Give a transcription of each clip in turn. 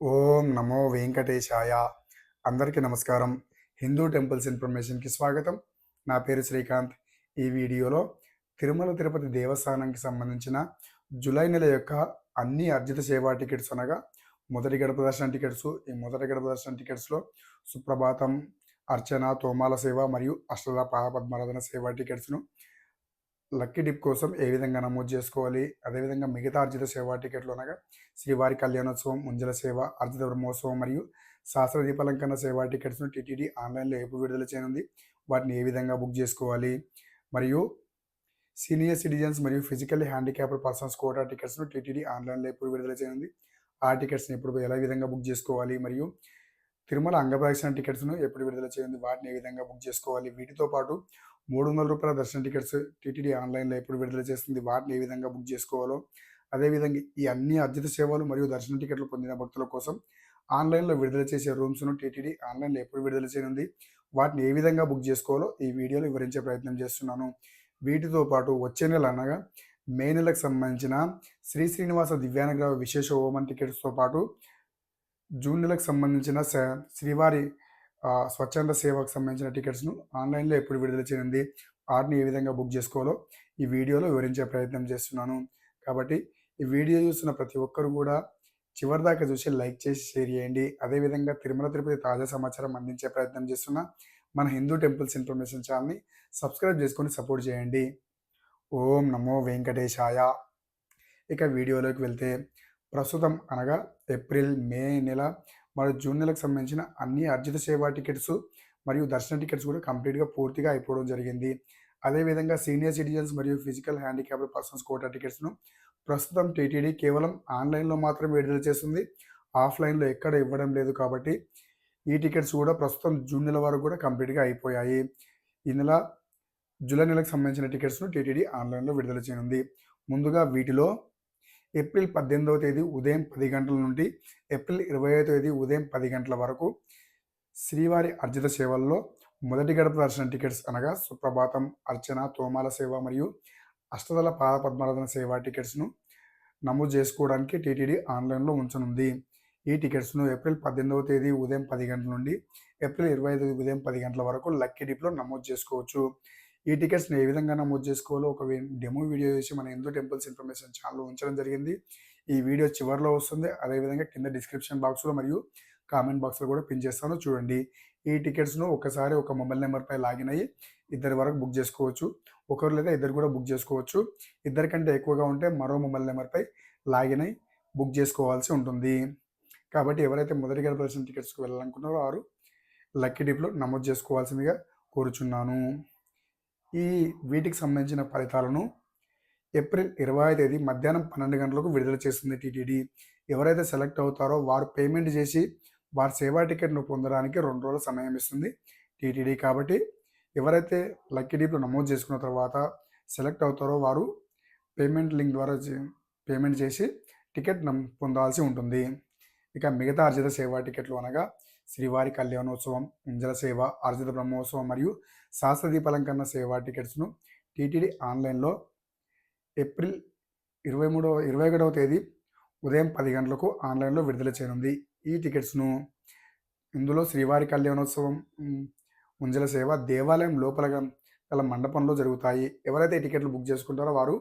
ఓం నమో వెంకటేశాయ. అందరికీ నమస్కారం. హిందూ టెంపుల్స్ ఇన్ఫర్మేషన్‌కి స్వాగతం. నా పేరు శ్రీకాంత్. ఈ వీడియోలో తిరుమల తిరుపతి దేవస్థానంకి సంబంధించిన జూలై నెల యొక్క అన్ని అర్జిత సేవా టికెట్స్ అనగా మొదటి గడప దర్శనం టికెట్స్, ఈ మొదటి గడప దర్శనం టికెట్స్‌లో సుప్రభాతం, అర్చన, తోమాల సేవ మరియు అష్టదళ పాదపద్మారాధన సేవా టికెట్స్‌ను లక్కీ డిప్ కోసం ఏ విధంగా నమోదు చేసుకోవాలి, అదేవిధంగా మిగతా అర్జిత సేవా టికెట్లు అనగా శ్రీవారి కళ్యాణోత్సవం, ఉంజల సేవ, అర్జిత బ్రహ్మోత్సవం మరియు సహస్ర దీపాలంకరణ సేవా టికెట్స్ను టీటీడీ ఆన్లైన్లో ఎప్పుడు విడుదల చేయనుంది, వాటిని ఏ విధంగా బుక్ చేసుకోవాలి, మరియు సీనియర్ సిటిజన్స్ మరియు ఫిజికల్లీ హ్యాండిక్యాప్డ్ పర్సన్స్ కోటా టికెట్స్ను టీటీడీ ఆన్లైన్లో ఎప్పుడు విడుదల చేయనుంది, ఆ టికెట్స్ని ఎప్పుడు ఎలా విధంగా బుక్ చేసుకోవాలి, మరియు తిరుమల అంగప్రదక్షిణ టికెట్స్ను ఎప్పుడు విడుదల చేయండి, వాటిని ఏ విధంగా బుక్ చేసుకోవాలి, వీటితో పాటు రూ. 300 దర్శన టికెట్స్ టీటీడీ ఆన్లైన్లో ఎప్పుడు విడుదల చేస్తుంది, వాటిని ఏ విధంగా బుక్ చేసుకోవాలో, అదేవిధంగా ఈ అన్ని అర్జిత సేవలు మరియు దర్శన టికెట్లు పొందిన భక్తుల కోసం ఆన్లైన్లో విడుదల చేసే రూమ్స్ను టీటీడీ ఆన్లైన్లో ఎప్పుడు విడుదల చేయనుంది, వాటిని ఏ విధంగా బుక్ చేసుకోవాలో ఈ వీడియోలో వివరించే ప్రయత్నం చేస్తున్నాను. వీటితో పాటు వచ్చే నెల అనగా మే నెలకు సంబంధించిన శ్రీ శ్రీనివాస దివ్యానుగ్రహ విశేష హోమం టికెట్స్తో పాటు జూన్ నెలకు సంబంధించిన శ్రీవారి స్వచ్ఛంద సేవకు సంబంధించిన టికెట్స్ను ఆన్లైన్లో ఎప్పుడు విడుదల చేయనుంది, వాటిని ఏ విధంగా బుక్ చేసుకోవాలో ఈ వీడియోలో వివరించే ప్రయత్నం చేస్తున్నాను. కాబట్టి ఈ వీడియో చూస్తున్న ప్రతి ఒక్కరు కూడా చివరిదాకా చూసి లైక్ చేసి షేర్ చేయండి. అదేవిధంగా తిరుమల తిరుపతి తాజా సమాచారం అందించే ప్రయత్నం చేస్తున్న మన హిందూ టెంపుల్స్ ఇన్ఫర్మేషన్ ఛానల్ని సబ్స్క్రైబ్ చేసుకొని సపోర్ట్ చేయండి. ఓం నమో వెంకటేశాయ. ఇక వీడియోలోకి వెళ్తే ప్రస్తుతం అనగా ఏప్రిల్, మే నెల మరియు జూన్ నెలకు సంబంధించిన అన్ని అర్జిత సేవా టికెట్స్ మరియు దర్శన టికెట్స్ కూడా కంప్లీట్గా పూర్తిగా అయిపోవడం జరిగింది. అదేవిధంగా సీనియర్ సిటిజన్స్ మరియు ఫిజికల్ హ్యాండిక్యాప్డ్ పర్సన్స్ కోటా టికెట్స్ను ప్రస్తుతం టీటీడీ కేవలం ఆన్లైన్లో మాత్రమే విడుదల చేస్తుంది, ఆఫ్లైన్లో ఎక్కడ ఇవ్వడం లేదు. కాబట్టి ఈ టికెట్స్ కూడా ప్రస్తుతం జూన్ నెల వరకు కూడా కంప్లీట్గా అయిపోయాయి. ఈ నెల జూలై నెలకు సంబంధించిన టికెట్స్ను టీటీడీ ఆన్లైన్లో విడుదల చేయనుంది. ముందుగా వీటిలో ఏప్రిల్ 18వ తేదీ ఉదయం 10 గంటల నుండి ఏప్రిల్ 20వ తేదీ ఉదయం 10 గంటల వరకు శ్రీవారి అర్జిత సేవల్లో మొదటి గడప దర్శన టికెట్స్ అనగా సుప్రభాతం, అర్చన, తోమాల సేవ మరియు అష్టదళ పాదపద్మారాధన సేవా టికెట్స్ను నమోదు చేసుకోవడానికి టీటీడీ ఆన్లైన్లో ఉంచనుంది. ఈ టికెట్స్ను ఏప్రిల్ 18వ తేదీ ఉదయం 10 గంటల నుండి ఏప్రిల్ 25 ఉదయం 10 గంటల వరకు లక్కీ డిప్లో నమోదు చేసుకోవచ్చు. ఈ టికెట్స్ని ఏ విధంగా నమోదు చేసుకోవాలో ఒక డెమో వీడియో చేసి మన హిందూ టెంపుల్స్ ఇన్ఫర్మేషన్ ఛానల్లో ఉంచడం జరిగింది. ఈ వీడియో చివరిలో వస్తుంది. అదేవిధంగా కింద డిస్క్రిప్షన్ బాక్స్లో మరియు కామెంట్ బాక్స్లో కూడా పిన్ చేస్తాను, చూడండి. ఈ టికెట్స్ను ఒకసారి ఒక మొబైల్ నెంబర్పై లాగిన్ అయ్యి ఇద్దరి వరకు బుక్ చేసుకోవచ్చు. ఒకరు లేదా ఇద్దరు కూడా బుక్ చేసుకోవచ్చు. ఇద్దరికంటే ఎక్కువగా ఉంటే మరో మొబైల్ నెంబర్పై లాగిన్ అయ్యి బుక్ చేసుకోవాల్సి ఉంటుంది. కాబట్టి ఎవరైతే మొదటి గడప దర్శనం టికెట్స్కి వెళ్ళాలనుకున్నారో వారు లక్కీ డిప్లో నమోదు చేసుకోవాల్సిందిగా కోరుచున్నాను. ఈ వీటికి సంబంధించిన ఫలితాలను ఏప్రిల్ 20వ తేదీ మధ్యాహ్నం 12 గంటలకు విడుదల చేస్తుంది టీటీడీ. ఎవరైతే సెలెక్ట్ అవుతారో వారు పేమెంట్ చేసి వారి సేవా టికెట్ను పొందడానికి 2 రోజుల సమయం ఇస్తుంది టీటీడీ. కాబట్టి ఎవరైతే లక్కీ డిప్లో నమోదు చేసుకున్న తర్వాత సెలెక్ట్ అవుతారో వారు పేమెంట్ లింక్ ద్వారా పేమెంట్ చేసి టికెట్ పొందాల్సి ఉంటుంది. ఇక మిగతా అర్జిత సేవా టికెట్లు అనగా శ్రీవారి కళ్యాణోత్సవం, ఉంజల సేవ, అర్జిత బ్రహ్మోత్సవం మరియు సహస్ర దీపాలంకరణ సేవా టికెట్స్ను టీటీడీ ఆన్లైన్లో ఏప్రిల్ 21వ తేదీ ఉదయం 10 గంటలకు ఆన్లైన్లో విడుదల చేయనుంది. ఈ టికెట్స్ను ఇందులో శ్రీవారి కళ్యాణోత్సవం, ఉంజల సేవ దేవాలయం లోపల గల మండపంలో జరుగుతాయి. ఎవరైతే ఈ టికెట్లు బుక్ చేసుకుంటారో వారు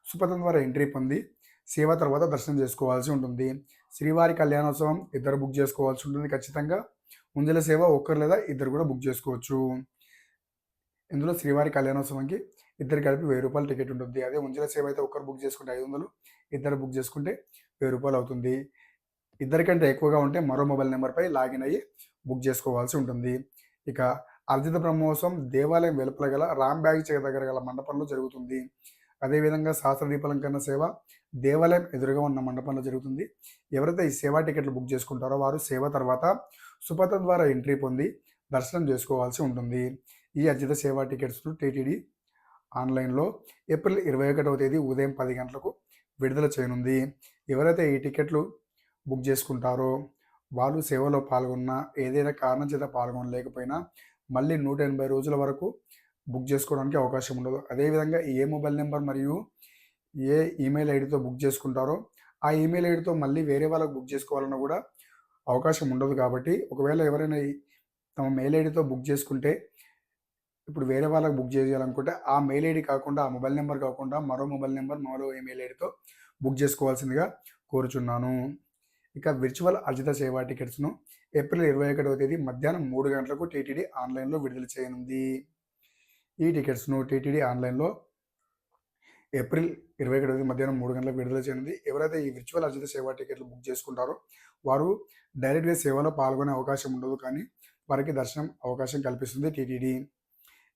సుపథం ద్వారా ఎంట్రీ పొంది సేవ తర్వాత దర్శనం చేసుకోవాల్సి ఉంటుంది. శ్రీవారి కళ్యాణోత్సవం ఇద్దరు బుక్ చేసుకోవాల్సి ఉంటుంది ఖచ్చితంగా. ఉంజల సేవ ఒకరు లేదా ఇద్దరు కూడా బుక్ చేసుకోవచ్చు. ఇందులో శ్రీవారి కళ్యాణోత్సవంకి ఇద్దరు కలిపి రూ. 1000 టికెట్ ఉంటుంది. అదే ఉంజల సేవ అయితే ఒకరు బుక్ చేసుకుంటే 500, ఇద్దరు బుక్ చేసుకుంటే రూ. 1000 అవుతుంది. ఇద్దరికంటే ఎక్కువగా ఉంటే మరో మొబైల్ నెంబర్పై లాగిన్ అయ్యి బుక్ చేసుకోవాల్సి ఉంటుంది. ఇక అర్జిత బ్రహ్మోత్సవం దేవాలయం వెలుపల గల రామ్ బ్యాగ్ దగ్గర గల మండపంలో జరుగుతుంది. అదేవిధంగా సహస్ర దీపాలంకరణ సేవ దేవాలయం ఎదురుగా ఉన్న మండపంలో జరుగుతుంది. ఎవరైతే ఈ సేవా టికెట్లు బుక్ చేసుకుంటారో వారు సేవ తర్వాత సుపథం ద్వారా ఎంట్రీ పొంది దర్శనం చేసుకోవాల్సి ఉంటుంది. ఈ అర్జిత సేవా టికెట్స్ను టీటీడీ ఆన్లైన్లో ఏప్రిల్ 21వ తేదీ ఉదయం 10 గంటలకు విడుదల చేయనుంది. ఎవరైతే ఈ టికెట్లు బుక్ చేసుకుంటారో వాళ్ళు సేవలో పాల్గొన్న ఏదైనా కారణం చేత పాల్గొనలేకపోయినా మళ్ళీ 180 రోజుల వరకు బుక్ చేసుకోవడానికి అవకాశం ఉండదు. అదేవిధంగా ఏ మొబైల్ నెంబర్ మరియు ఏ ఈమెయిల్ ఐడితో బుక్ చేసుకుంటారో ఆ ఈమెయిల్ ఐడితో మళ్ళీ వేరే వాళ్ళకి బుక్ చేసుకోవాలన్నా కూడా అవకాశం ఉండదు కాబట్టి ఒకవేళ ఎవరైనా తమ మెయిల్ ఐడితో బుక్ చేసుకుంటే ఇప్పుడు వేరే వాళ్ళకి బుక్ చేయాలనుకుంటే ఆ మెయిల్ ఐడి కాకుండా ఆ మొబైల్ నెంబర్ కాకుండా మరో మొబైల్ నెంబర్ మరో ఈమెయిల్ ఐడితో బుక్ చేసుకోవాల్సిందిగా కోరుచున్నాను. ఇక విర్చువల్ అర్జిత సేవా టికెట్స్ను ఏప్రిల్ 21వ తేదీ మధ్యాహ్నం 3 గంటలకు టీటీడీ ఆన్లైన్లో విడుదల చేయనుంది. ఈ టికెట్స్ను టీటీడీ ఆన్లైన్లో ఏప్రిల్ 21వ తేదీ మధ్యాహ్నం 3 గంటలకు విడుదల చేయనుంది. ఎవరైతే ఈ విర్చువల్ అర్జిత సేవా టికెట్లు బుక్ చేసుకుంటారో వారు డైరెక్ట్గా సేవలో పాల్గొనే అవకాశం ఉండదు, కానీ వారికి దర్శనం అవకాశం కల్పిస్తుంది టీటీడీ.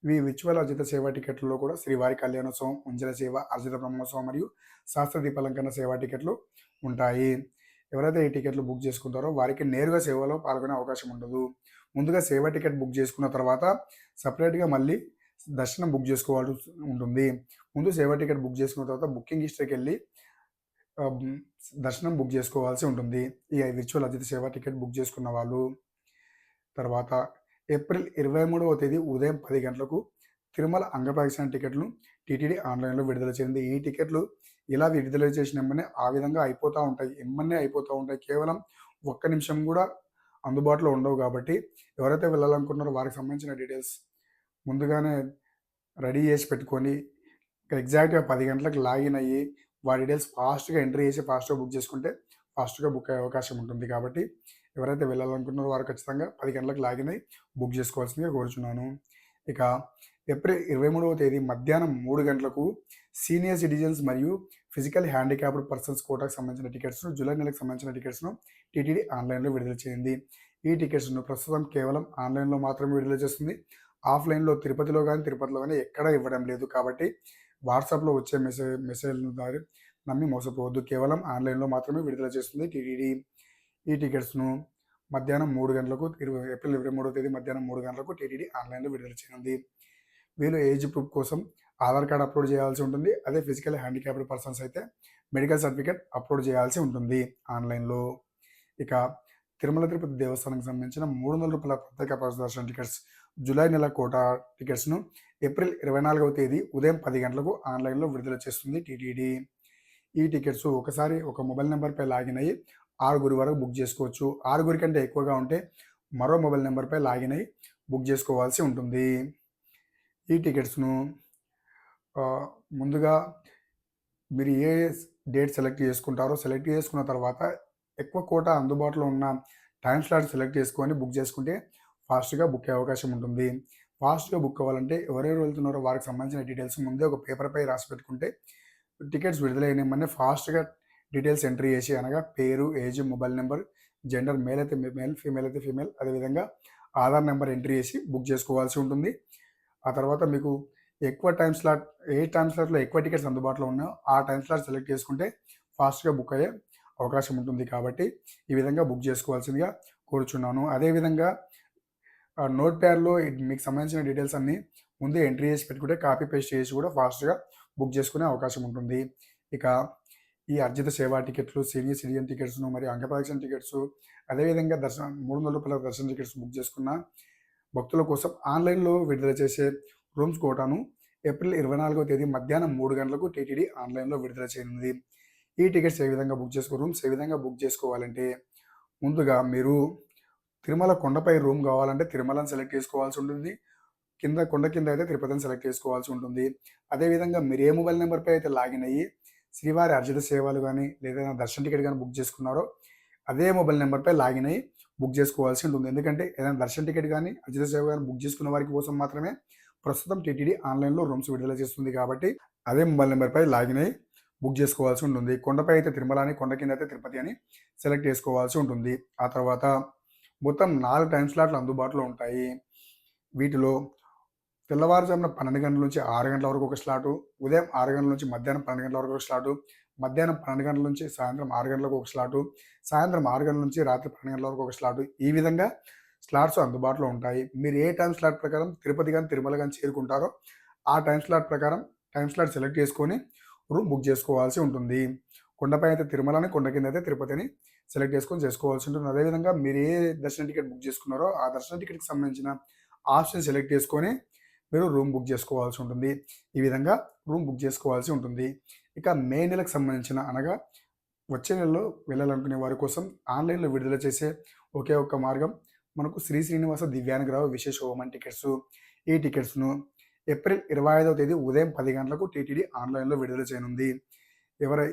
ఈ విర్చువల్ అర్జిత సేవా టికెట్లలో కూడా శ్రీవారి కళ్యాణోత్సవం, ఉంజల సేవ, అర్జిత బ్రహ్మోత్సవం మరియు శాస్త్ర దీపాలంకరణ సేవా టికెట్లు ఉంటాయి. ఎవరైతే ఈ టికెట్లు బుక్ చేసుకుంటారో వారికి నేరుగా సేవలో పాల్గొనే అవకాశం ఉండదు. ముందుగా సేవా టికెట్ బుక్ చేసుకున్న తర్వాత సపరేట్గా మళ్ళీ దర్శనం బుక్ చేసుకోవాల్సి ఉంటుంది. ముందు సేవా టికెట్ బుక్ చేసుకున్న తర్వాత బుకింగ్ హిస్టరీకి వెళ్ళి దర్శనం బుక్ చేసుకోవాల్సి ఉంటుంది ఈ విర్చువల్ అర్జిత సేవా టికెట్ బుక్ చేసుకున్న వాళ్ళు. తర్వాత ఏప్రిల్ 23వ తేదీ ఉదయం 10 గంటలకు తిరుమల అంగప్రదక్షిణ టికెట్లు టీటీడీ ఆన్లైన్లో విడుదల చేసింది. ఈ టికెట్లు ఇలా విడుదల చేసిన ఎమ్మనే ఆ విధంగా అయిపోతూ ఉంటాయి, ఎమ్మనే అయిపోతూ ఉంటాయి. కేవలం ఒక్క నిమిషం కూడా అందుబాటులో ఉండవు కాబట్టి ఎవరైతే వెళ్ళాలనుకుంటున్నారో వారికి సంబంధించిన డీటెయిల్స్ ముందుగానే రెడీ చేసి పెట్టుకొని ఎగ్జాక్ట్గా 10 గంటలకు లాగిన్ అయ్యి వారి డీటెయిల్స్ ఫాస్ట్గా ఎంట్రీ చేసి ఫాస్ట్గా బుక్ చేసుకుంటే ఫాస్ట్గా బుక్ అయ్యే అవకాశం ఉంటుంది. కాబట్టి ఎవరైతే వెళ్ళాలనుకుంటున్నారో వారు ఖచ్చితంగా 10 గంటలకు లాగిన్ అయ్యి బుక్ చేసుకోవాల్సిందిగా కోరుచున్నాను. ఇక ఏప్రిల్ 23వ తేదీ మధ్యాహ్నం 3 గంటలకు సీనియర్ సిటిజన్స్ మరియు ఫిజికల్ హ్యాండిక్యాప్డ్ పర్సన్స్ కోటాకు సంబంధించిన టికెట్స్ను జూలై నెలకు సంబంధించిన టికెట్స్ను టీటీడీ ఆన్లైన్లో విడుదల చేయండి. ఈ టికెట్స్ను ప్రస్తుతం కేవలం ఆన్లైన్లో మాత్రమే విడుదల చేస్తుంది. ఆఫ్లైన్లో తిరుపతిలో కానీ ఎక్కడా ఇవ్వడం లేదు. కాబట్టి వాట్సాప్లో వచ్చే మెసేజ్ ద్వారా నమ్మి మోసపోవద్దు. కేవలం ఆన్లైన్లో మాత్రమే విడుదల చేస్తుంది టీటీడీ. ఈ టికెట్స్ను మధ్యాహ్నం 3 గంటలకు ఏప్రిల్ 23వ తేదీ మధ్యాహ్నం 3 గంటలకు టీటీడీ ఆన్లైన్లో విడుదల చేయనుంది. వీళ్ళు ఏజ్ ప్రూఫ్ కోసం ఆధార్ కార్డ్ అప్లోడ్ చేయాల్సి ఉంటుంది. అదే ఫిజికల్ హ్యాండిక్యాప్డ్ పర్సన్స్ అయితే మెడికల్ సర్టిఫికేట్ అప్లోడ్ చేయాల్సి ఉంటుంది ఆన్లైన్లో. ఇక తిరుమల తిరుపతి దేవస్థానానికి సంబంధించిన 300 రూపాయల ప్రత్యేక దర్శన టికెట్స్ జూలై నెల కోటా టికెట్స్ను ఏప్రిల్ 24వ తేదీ ఉదయం 10 గంటలకు ఆన్లైన్లో విడుదల చేస్తుంది టీటీడీ. ఈ టికెట్స్ ఒకసారి ఒక మొబైల్ నెంబర్పై లాగిన్ అయ్యి 6 వరకు బుక్ చేసుకోవచ్చు. 6 కంటే ఎక్కువగా ఉంటే మరో మొబైల్ నెంబర్పై లాగిన్ అయ్యి బుక్ చేసుకోవాల్సి ఉంటుంది. ఈ టికెట్స్ను ముందుగా మీరు ఏ డేట్ సెలెక్ట్ చేసుకుంటారో సెలెక్ట్ చేసుకున్న తర్వాత ఎక్కువ కోటా అందుబాటులో ఉన్న టైం స్లాట్ సెలెక్ట్ చేసుకొని బుక్ చేసుకుంటే ఫాస్ట్గా బుక్ అయ్యే అవకాశం ఉంటుంది. ఫాస్ట్గా బుక్ అవ్వాలంటే ఎవరెవరు వెళ్తున్నారో వారికి సంబంధించిన డీటెయిల్స్ ముందే ఒక పేపర్పై రాసి పెట్టుకుంటే టికెట్స్ విడుదలైనమని ఫాస్ట్గా డీటెయిల్స్ ఎంట్రీ చేసి, అనగా పేరు, age, mobile number, gender, male అయితే మేల్, ఫీమేల్ అయితే ఫీమేల్, అదేవిధంగా ఆధార్ నెంబర్ ఎంట్రీ చేసి బుక్ చేసుకోవాల్సి ఉంటుంది. ఆ తర్వాత మీకు ఎక్కువ టైం స్లాట్ ఏ టైం స్లాట్లో ఎక్కువ టికెట్స్ అందుబాటులో ఉన్నాయో ఆ టైం స్లాట్ సెలెక్ట్ చేసుకుంటే ఫాస్ట్గా బుక్ అయ్యే అవకాశం ఉంటుంది. కాబట్టి ఈ విధంగా బుక్ చేసుకోవాల్సిందిగా కోరుచున్నాను. అదేవిధంగా నోట్ ప్యాడ్లో మీకు సంబంధించిన డీటెయిల్స్ అన్నీ ముందే ఎంట్రీ చేసి పెట్టుకుంటే కాపీ పేస్ట్ చేసి కూడా ఫాస్ట్గా బుక్ చేసుకునే అవకాశం ఉంటుంది. ఇక ఈ అర్జిత సేవా టికెట్లు, సీనియర్ సిటిజన్ టికెట్స్ను మరియు అంగప్రదక్షిణ టికెట్స్, అదేవిధంగా 300 రూపాయల దర్శన టికెట్స్ బుక్ చేసుకున్న భక్తుల కోసం ఆన్లైన్లో విడుదల చేసే రూమ్స్ కోటాను ఏప్రిల్ 24వ తేదీ మధ్యాహ్నం 3 గంటలకు టీటీడీ ఆన్లైన్లో విడుదల చేయనుంది. ఈ టికెట్స్ ఏ విధంగా బుక్ రూమ్స్ ఏ విధంగా బుక్ చేసుకోవాలంటే ముందుగా మీరు తిరుమల కొండపై రూమ్ కావాలంటే తిరుమలని సెలెక్ట్ చేసుకోవాల్సి ఉంటుంది. కొండ కింద అయితే తిరుపతిని సెలెక్ట్ చేసుకోవాల్సి ఉంటుంది. అదేవిధంగా మీరు ఏ మొబైల్ నెంబర్పై అయితే లాగిన్ అయ్యి శ్రీవారి అర్జిత సేవలు కానీ లేదా దర్శన టికెట్ కానీ బుక్ చేసుకున్నారో అదే మొబైల్ నెంబర్పై లాగిన్ అయ్యి బుక్ చేసుకోవాల్సి ఉంటుంది. ఎందుకంటే ఏదైనా దర్శన టికెట్ కానీ అర్జిత సేవ కానీ బుక్ చేసుకున్న వారికి కోసం మాత్రమే ప్రస్తుతం టీటీడీ ఆన్లైన్లో రూమ్స్ విడుదల చేస్తుంది. కాబట్టి అదే మొబైల్ నెంబర్పై లాగిన్ అయ్యి బుక్ చేసుకోవాల్సి ఉంటుంది. కొండపై అయితే తిరుమల అని, కొండ కింద అయితే తిరుపతి అని సెలెక్ట్ చేసుకోవాల్సి ఉంటుంది. ఆ తర్వాత మొత్తం 4 టైం స్లాట్లు అందుబాటులో ఉంటాయి. వీటిలో తెల్లవారుజామున 12 గంటల నుంచి 6 గంటల వరకు ఒక స్లాటు, ఉదయం 6 గంటల నుంచి మధ్యాహ్నం 12 గంటల వరకు ఒక స్లాటు, మధ్యాహ్నం 12 గంటల నుంచి సాయంత్రం 6 గంటలకు ఒక స్లాటు, సాయంత్రం 6 గంటల నుంచి రాత్రి 12 గంటల వరకు ఒక స్లాటు. ఈ విధంగా స్లాట్స్ అందుబాటులో ఉంటాయి. మీరు ఏ టైం స్లాట్ ప్రకారం తిరుపతి కానీ తిరుమల కానీ చేరుకుంటారో ఆ టైం స్లాట్ ప్రకారం టైం స్లాట్ సెలెక్ట్ చేసుకొని రూమ్ బుక్ చేసుకోవాల్సి ఉంటుంది. కొండపై అయితే తిరుమలని, కొండ కింద అయితే తిరుపతిని సెలెక్ట్ చేసుకోవాల్సి ఉంటుంది. అదేవిధంగా మీరు ఏ దర్శన టికెట్ బుక్ చేసుకున్నారో ఆ దర్శన టికెట్కి సంబంధించిన ఆప్షన్ సెలెక్ట్ చేసుకొని మీరు రూమ్ బుక్ చేసుకోవాల్సి ఉంటుంది. ఈ విధంగా రూమ్ బుక్ చేసుకోవాల్సి ఉంటుంది. ఇక మే నెలకు సంబంధించిన, అనగా వచ్చే నెలలో వెళ్ళాలనుకునే వారి కోసం ఆన్లైన్లో విడుదల చేసే ఒకే ఒక్క మార్గం మనకు శ్రీ శ్రీనివాస దివ్యానుగ్రహ విశేష హోమం టికెట్స్. ఈ టికెట్స్‌ను ఏప్రిల్ 25వ తేదీ ఉదయం 10 గంటలకు టీటీడీ ఆన్‌లైన్‌లో విడుదల చేయనుంది. ఎవరై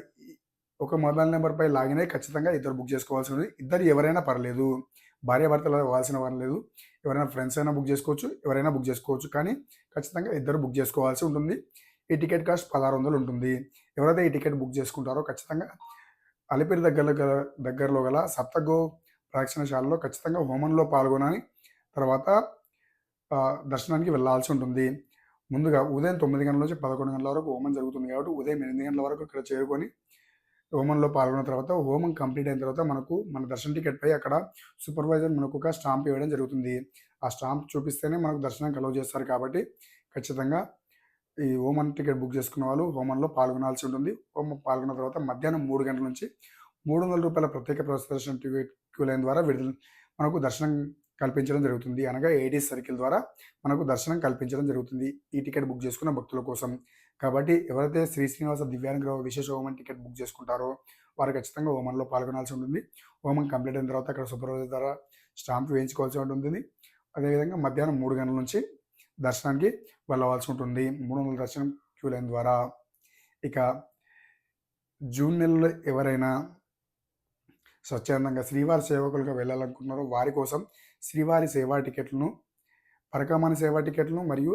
ఒక మొబైల్ నంబర్‌పై లాగిన్ అయ్యి ఖచ్చితంగా ఇద్దరు బుక్ చేసుకోవాల్సి ఉంది. ఇద్దరు ఎవరైనా పర్లేదు. భార్యాభర్తలు అవ్వాల్సిన పని లేదు. ఎవరైనా ఫ్రెండ్స్ అయినా బుక్ చేసుకోవచ్చు. ఎవరైనా బుక్ చేసుకోవచ్చు. కానీ ఖచ్చితంగా ఇద్దరు బుక్ చేసుకోవాల్సి ఉంటుంది. ఈ టికెట్ కాస్ట్ 1600 ఉంటుంది. ఎవరైతే ఈ టికెట్ బుక్ చేసుకుంటారో ఖచ్చితంగా అలిపిరి దగ్గరలో గల సప్తగో ప్రదక్షిణశాలలో ఖచ్చితంగా హోమంలో పాల్గొనాలి. తర్వాత దర్శనానికి వెళ్ళాల్సి ఉంటుంది. ముందుగా ఉదయం 9 గంటల నుంచి 11 గంటల వరకు హోమం జరుగుతుంది కాబట్టి ఉదయం 8 గంటల వరకు ఇక్కడ చేరుకొని హోమంలో పాల్గొన్న తర్వాత హోమం కంప్లీట్ అయిన తర్వాత మనకు మన దర్శన టికెట్‌పై అక్కడ సూపర్వైజర్ మనకు ఒక స్టాంప్ ఇవ్వడం జరుగుతుంది. ఆ స్టాంప్ చూపిస్తేనే మనకు దర్శనానికి అలౌ చేస్తారు కాబట్టి ఖచ్చితంగా ఈ హోమం టికెట్ బుక్ చేసుకున్న వాళ్ళు హోమంలో పాల్గొనాల్సి ఉంటుంది. హోమం పాల్గొన్న తర్వాత మధ్యాహ్నం 3 గంటల నుంచి రూ. 300 ప్రత్యేక ప్రదర్శన క్యూ లైన్ ద్వారా మనకు దర్శనం కల్పించడం జరుగుతుంది. అనగా ఏడీ సర్కిల్ ద్వారా మనకు దర్శనం కల్పించడం జరుగుతుంది ఈ టికెట్ బుక్ చేసుకున్న భక్తుల కోసం. కాబట్టి ఎవరైతే శ్రీ శ్రీనివాస దివ్యానుగ్రహ విశేష హోమం టికెట్ బుక్ చేసుకుంటారో వారు ఖచ్చితంగా హోమంలో పాల్గొనాల్సి ఉంటుంది. హోమం కంప్లీట్ అయిన తర్వాత అక్కడ సూపర్వైజర్ ద్వారా స్టాంప్ వేయించుకోవాల్సి ఉంటుంది. అదేవిధంగా మధ్యాహ్నం 3 గంటల నుంచి దర్శనానికి వెళ్ళవలసి ఉంటుంది 300 దర్శనం క్యూ లైన్ ద్వారా. ఇక జూన్ నెలలో ఎవరైనా స్వచ్ఛందంగా శ్రీవారి సేవకులుగా వెళ్ళాలనుకుంటున్నారో వారి కోసం శ్రీవారి సేవా టికెట్లను, పరకామణి సేవా టికెట్లను మరియు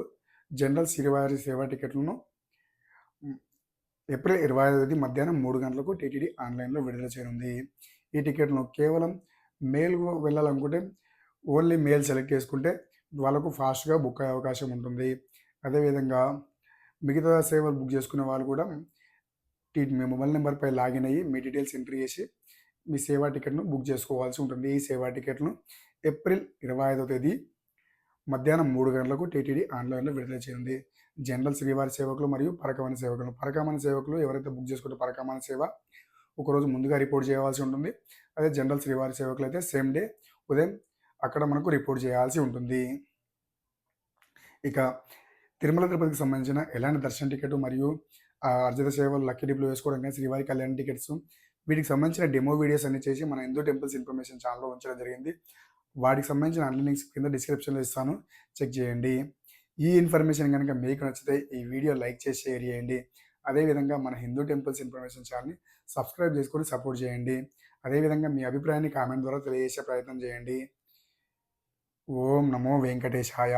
జనరల్ శ్రీవారి సేవా టికెట్లను ఏప్రిల్ 25వ తేదీ మధ్యాహ్నం 3 గంటలకు టీటీడీ ఆన్‌లైన్‌లో విడుదల చేయనుంది. ఈ టికెట్‌ను కేవలం మేల్ వెళ్ళాలనుకుంటే ఓన్లీ మేల్ సెలెక్ట్ చేసుకుంటే వాళ్ళకు ఫాస్ట్‌గా బుక్ అయ్యే అవకాశం ఉంటుంది. అదేవిధంగా మిగతా సేవలు బుక్ చేసుకునే వాళ్ళు కూడా మీ మొబైల్ నెంబర్‌పై లాగిన్ అయ్యి మీ డీటెయిల్స్ ఎంట్రీ చేసి మీ సేవా టికెట్‌ను బుక్ చేసుకోవాల్సి ఉంటుంది. ఈ సేవా టికెట్‌ను ఏప్రిల్ 25వ తేదీ మధ్యాహ్నం 3 గంటలకు టీటీడీ ఆన్‌లైన్‌లో విడుదల చేయనుంది. జనరల్ శ్రీవారి సేవకులు మరియు పరకామణి సేవకులు. పరకామణి సేవకులు ఎవరైతే బుక్ చేసుకుంటే పరకామణి సేవ ఒకరోజు ముందుగా రిపోర్ట్ చేయాల్సి ఉంటుంది. అదే జనరల్ శ్రీవారి సేవకులు అయితే సేమ్ డే ఉదయం అక్కడ మనకు రిపోర్ట్ చేయాల్సి ఉంటుంది. ఇక తిరుమల తిరుపతికి సంబంధించిన ఎలాంటి దర్శన టికెట్ మరియు అర్జిత సేవలు లక్కీ డిప్‌లు వేసుకోవడం కానీ శ్రీవారి కళ్యాణ టికెట్స్ వీటికి సంబంధించిన డెమో వీడియోస్ అన్ని చేసి మన హిందూ టెంపుల్స్ ఇన్ఫర్మేషన్ ఛానల్‌లో ఉంచడం జరిగింది. వాటికి సంబంధించిన అన్ని లింక్స్ కింద డిస్క్రిప్షన్‌లో ఇస్తాను. చెక్ చేయండి. ఈ ఇన్ఫర్మేషన్ కనుక మీకు నచ్చితే ఈ వీడియో లైక్ చేసి షేర్ చేయండి. అదేవిధంగా మన హిందూ టెంపుల్స్ ఇన్ఫర్మేషన్ ఛానల్‌ని సబ్స్క్రైబ్ చేసుకొని సపోర్ట్ చేయండి. అదేవిధంగా మీ అభిప్రాయాన్ని కామెంట్ ద్వారా తెలియజేసే ప్రయత్నం చేయండి. ఓం నమో వెంకటేశాయ.